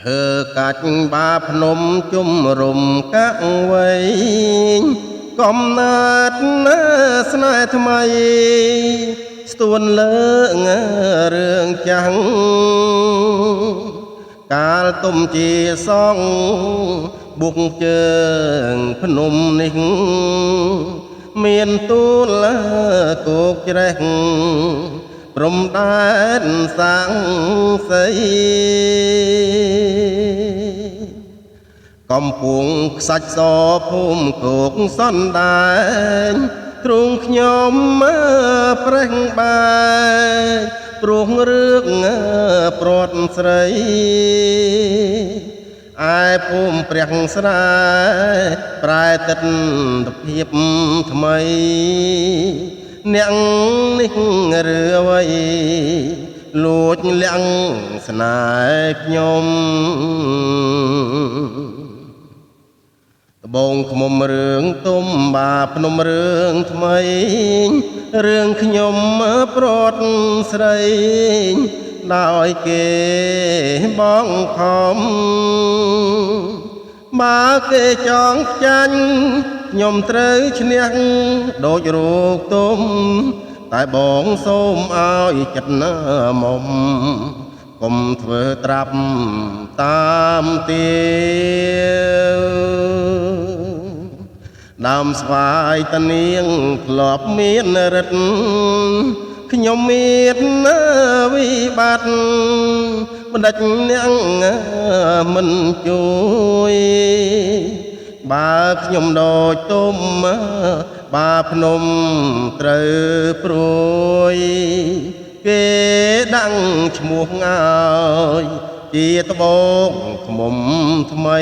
ឈើកាច់បាភ្នំជុំរំកាក់វែងកំណត់ណាស្នេហ៍ថ្មីស្ទួនលើងរឿងចាំងកាលទុំជាសងបុកជើងភ្នំនេះមានទូលគោកច្រេះព្រំដែនសាំងសីកំពុងខ្សាច់សភូមិគោកសន្តែងទ្រង់ខ្ញុំប្រេះបែកព្រោះរឿងព្រាត់ស្រីឯភូមិព្រះស្រែប្រែទិដ្ឋភាពថ្មីអ្នកនេះឬអ្វីលួចលាក់ស្នេហ៍ខ្ញុំត្បូងឃ្មុំរឿងទុំបាភ្នំរឿងថ្មីរឿងខ្ញុំព្រាត់ស្រីដោយគេបងខំបើគេចង់ចាញ់ខ្ញុំត្រូវឈ្នះដូចរោគទុំតែបងសូមឲ្យចិត្តណាមុំកុំធ្វើត្រាប់តាមទៀវដើមស្វាយតនាងធ្លាប់មានរិទ្ធខ្ញុំមានវិបត្តិបណ្ឌិតអ្នកមិនជួយបើខ្ញុំដូចទុំបាភ្នំត្រូវព្រួយគេដាក់ឈ្មោះឲ្យជាត្បូងឃ្មុំថ្មី